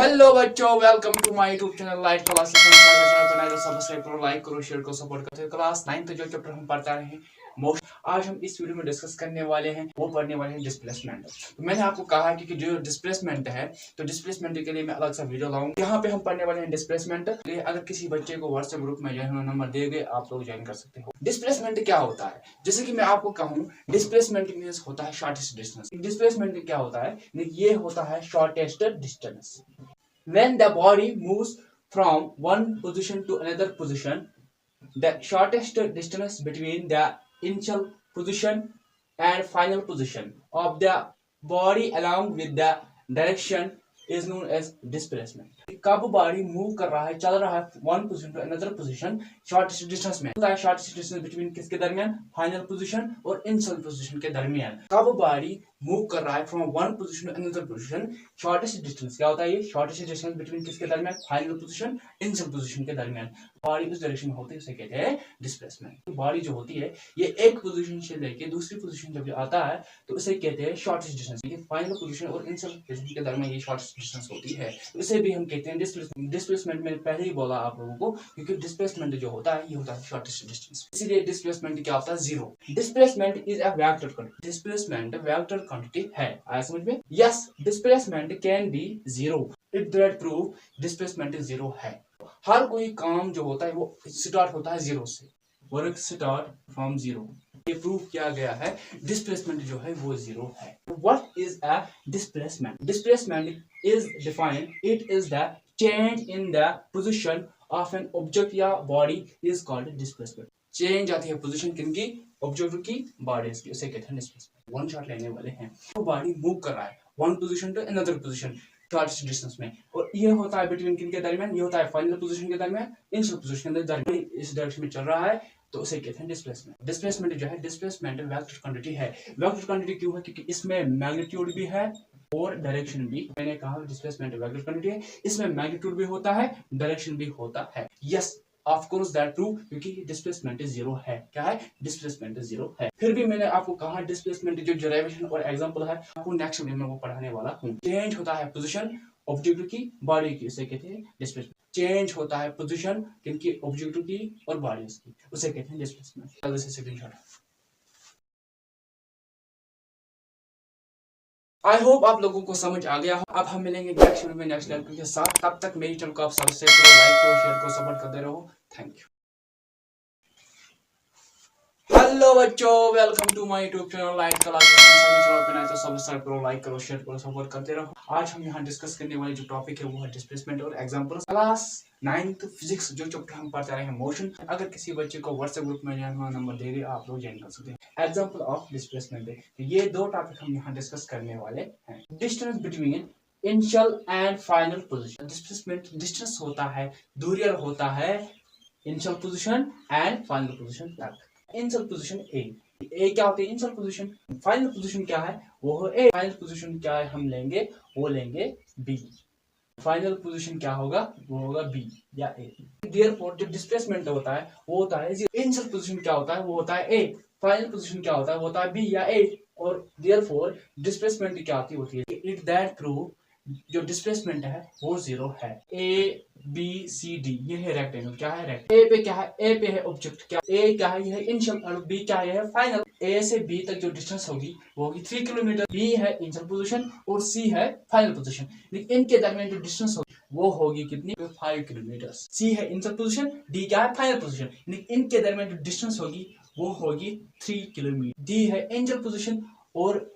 Hello बच्चों, welcome to my YouTube channel life class. Channel बनाए तो सब्सक्राइब करो, लाइक करो, शेयर करो, सपोर्ट करते हो। क्लास 9 जो चैप्टर हम पढ़ता रहे हैं मोशन, आज हम इस वीडियो में डिस्कस करने वाले हैं, वो पढ़ने वाले हैं डिस्प्लेसमेंट। तो मैंने आपको कहा कि जो डिस्प्लेसमेंट है, तो डिस्प्लेसमेंट के लिए मैं अलग सा वीडियो लाऊंगा। यहाँ पे हम पढ़ने वाले हैं डिस्प्लेसमेंट। अगर किसी बच्चे को व्हाट्सएप ग्रुप में ज्वाइन होना नंबर दे गए, आप लोग ज्वाइन कर सकते हो। डिस्प्लेसमेंट क्या होता है, जैसे कि मैं आपको कहूँ, डिस्प्लेसमेंट मींस होता है शॉर्टेस्ट डिस्टेंस। डिस्प्लेसमेंट क्या होता है, ये होता है shortest distance. When the body moves from one position to another position, the shortest distance between the initial position and final position of the body along with the direction is known as displacement. कब body move कर रहा है, चल रहा है one position to another position shortest distance में, होता है शॉर्टेस्ट डिस्टेंस बिटवीन किसके दरमियान, फाइनल पोजीशन और इनिशियल पोजीशन के दरमियान। कब बॉडी मूव कर रहा है from one position to another position, shortest distance क्या होता है, ये शॉर्टेस्ट डिस्टेंस बिटवीन किसके दरमियान, फाइनल पोजीशन इनिशियल पोजीशन के दरमियान। बॉडी उस डायरेक्शन में होती है, उसे कहते हैं डिस्प्लेसमेंट। बॉडी जो होती है ये एक पोजीशन से लेके दूसरी पोजीशन जब आता है तो उसे कहते हैं शॉर्टेस्ट डिस्टेंस। ये फाइनल पोजीशन और इनिशियल पोजीशन के दरमियान ये शॉर्टेस्ट डिस्टेंस होती है, तो इसे भी हम कहते हैं डिस्प्लेसमेंट। डिस्प्लेसमेंट मैंने पहले ही बोला आप लोगों को, क्योंकि डिस्प्लेसमेंट जो होता है ये होता है शॉर्टेस्ट डिस्टेंस, इसीलिए डिस्प्लेसमेंट क्या होता है, zero. Displacement is a vector quantity. Displacement vector quantity है, आया समझ में? Yes, displacement can be zero. It that prove displacement zero है। हर कोई काम जो होता है वो स्टार्ट होता है जीरो से, वर्क स्टार्ट फ्रॉम जीरो। ये प्रूव किया गया है, डिस्प्लेसमेंट जो है वो जीरो है। What is a displacement? Displacement is defined, it is the change in the position of an object या बॉडी इज कॉल्ड डिस्प्लेसमेंट। चेंज आती है पोजीशन किनकी, ऑब्जेक्ट की, बॉडीज की, उसे कहते हैं डिस्प्लेसमेंट। वन शॉट लेने वाले हैं, तो बॉडी मूव कर रहा है one position to another position shortest distance में, और ये होता है बिटवीन किन के दरमियान, ये होता है फाइनल पोजीशन के दरमियान, इनिशियल पोजीशन के दरमियान, इस डायरेक्शन में चल रहा है, तो उसे कहते हैं डिस्प्लेसमेंट। डिस्प्लेसमेंट जो है, डिस्प्लेसमेंट वेक्टर क्वांटिटी है। वेक्टर क्वांटिटी क्यों है, क्योंकि इसमें मैग्नीट्यूड भी है और डायरेक्शन भी। मैंने कहा डिस्प्लेसमेंट वेक्टर क्वांटिटी है, इसमें मैग्नीट्यूड भी होता है, डायरेक्शन भी होता है। Yes, of course that true, क्योंकि डिस्प्लेसमेंट जीरो है। क्या है, डिस्प्लेसमेंट जीरो है। फिर भी मैंने आपको कहा डिस्प्लेसमेंट जो डेरिवेशन और एग्जांपल है, आपको नेक्स्ट वीडियो में वो पढ़ाने वाला हूं। चेंज होता है पोजीशन ऑब्जेक्ट की, बॉडी की, उसे कहते हैं डिस्प्लेसमेंट। चेंज होता है पोजीशन किनकी, ऑब्जेक्ट की और बॉडीज की, उसे कहते हैं डिस्प्लेसमेंट। जल्दी से स्क्रीनशॉट। आई होप आप लोगों को समझ आ गया हो। अब हम मिलेंगे नेक्स्ट वीडियो में नेक्स्ट लेक्चर के साथ। तब तक मेरी चैनल को आप सब्सक्राइब करो, लाइक करो, शेयर करो, सपोर्ट करते रहो। Thank you. हेलो बच्चों, welcome to my YouTube channel life class. Channel पे नए तो सब्सक्राइब करो, लाइक करो, शेयर करो, सपोर्ट करते रहो। आज हम यहाँ डिस्कस करने वाले जो टॉपिक है वो है डिस्प्लेसमेंट और एग्जांपल्स। क्लास 9th फिजिक्स जो चैप्टर हम पढ़ते रहे हैं मोशन। अगर किसी बच्चे को व्हाट्सएप ग्रुप में नंबर दे दे, आप लोग ज्वाइन कर सकते हैं। एग्जांपल ऑफ डिस्प्लेसमेंट, ये दो टॉपिक हम यहाँ डिस्कस करने वाले हैं। Distance between initial and final position. Displacement distance होता है, दूरियर होता है initial position and final position तक। इनिशियल पोजीशन ए क्या होती है, इनिशियल पोजीशन। फाइनल पोजीशन क्या है, वो है ए। फाइनल पोजीशन क्या है, हम लेंगे, वो लेंगे बी। फाइनल पोजीशन क्या होगा, वो होगा बी या ए। देयरफॉर जो डिस्प्लेसमेंट होता है वो होता है जीरो। इनिशियल पोजीशन क्या होता है, वो होता है ए। फाइनल पोजीशन क्या होता है, वो होता है बी या ए। और देयरफॉर डिस्प्लेसमेंट क्या होती है, इट दैट प्रूव जो डिस्प्लेसमेंट है वो जीरो है। ए बी सी डी, ये है रेक्टेंगल। क्या है रेक्टेंगल, ए पे क्या है, ए पे है ऑब्जेक्ट, क्या ए क्या है, ये है इनिशियल, और बी क्या है, फाइनल। ए से बी तक जो डिस्टेंस होगी वो होगी 3 किलोमीटर। बी है इनिशियल पोजीशन और सी है फाइनल पोजीशन, लेकिन इनके दरमियान जो डिस्टेंस होगी वो होगी कितनी, 5 किलोमीटर। सी है इनिशियल पोजीशन, डी क्या है, फाइनल पोजीशन, लेकिन इनके दरमियान जो डिस्टेंस होगी वो होगी 3 किलोमीटर। डी है इनिशियल पोजीशन और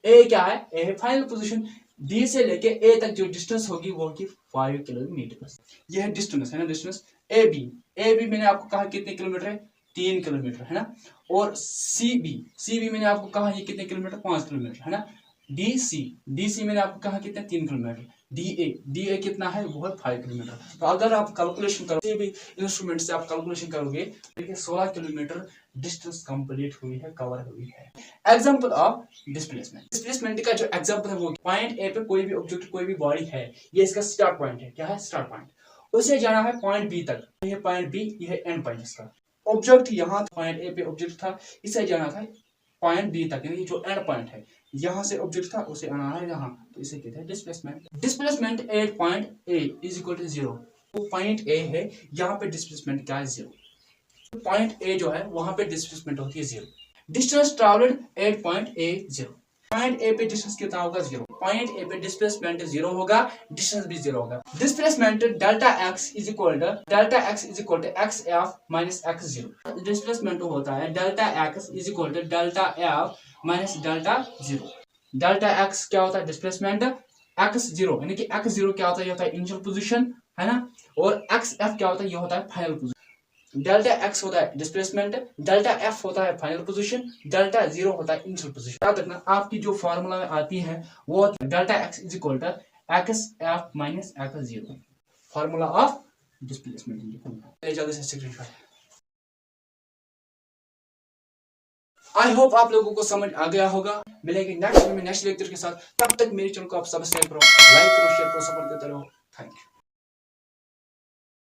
ए क्या है, ए है फाइनल पोजीशन। डी से लेके ए तक जो डिस्टेंस होगी वो होगी 5 किलोमीटर। ये है डिस्टेंस, है ना, distance A B. A B मैंने आपको कहा कितने किलोमीटर है, 3 किलोमीटर, है ना। और सी बी मैंने आपको कहा ये कितने किलोमीटर, 5 किलोमीटर, है ना। डी सी मैंने आपको कहा कितने, 3 किलोमीटर। डी ए कितना है, वो है 5 किलोमीटर। तो अगर आप कैलकुलेशन करोगे भी इंस्ट्रूमेंट से, आप कैलकुलेशन करोगे, देखिए 16 किलोमीटर डिस्टेंस कंप्लीट हुई है, कवर हुई है। Example of displacement. डिस्प्लेसमेंट का जो एग्जांपल है वो पॉइंट ए पे कोई भी ऑब्जेक्ट, कोई भी बॉडी है, ये इसका स्टार्ट पॉइंट है। क्या है, स्टार्ट पॉइंट। उसे जाना है पॉइंट बी तक, ये पॉइंट बी, ये है एंड पॉइंट इसका। ऑब्जेक्ट यहाँ पॉइंट ए पे ऑब्जेक्ट था, इसे जाना था पॉइंट बी तक, यानी जो एंड पॉइंट है, यहाँ से ऑब्जेक्ट था उसे आना है यहाँ, तो इसे कहते हैं displacement. Displacement at point A is equal to 0। वो पॉइंट ए है, यहाँ पे डिस्प्लेसमेंट क्या है 0। पॉइंट ए जो है वहां पे डिस्प्लेसमेंट होती है 0। Distance travelled at point A 0। Point A पे डिस्टेंस कितना होगा 0। पॉइंट ए पे डिस्प्लेसमेंट 0 होगा, डिस्टेंस भी 0 होगा। Displacement delta x is equal to x f minus x 0। Displacement होता है delta x is equal to delta f minus delta 0। Delta x क्या होता है डिस्प्लेसमेंट, x 0 यानी कि x 0 क्या होता है, ये होता है इनिशियल पोजीशन है ना, और x f क्या होता है, ये होता है फाइनल पोजीशन। डेल्टा x होता है डिस्प्लेसमेंट, डेल्टा f होता है फाइनल पोजीशन, डेल्टा 0 होता है इनिशियल पोजीशन। याद रखना आपकी जो फार्मूला में आती है वो delta x is equal to x f minus x 0, formula of displacement. जल्दी से स्क्रीनशॉट। आई होप आप लोगों को समझ आ गया होगा। मिलेंगे नेक्स्ट में नेक्स्ट लेक्चर के साथ, तब तक मेरे चैनल को आप सब्सक्राइब करो, लाइक करो, शेयर करो, सपोर्ट करते रहो। Thank you.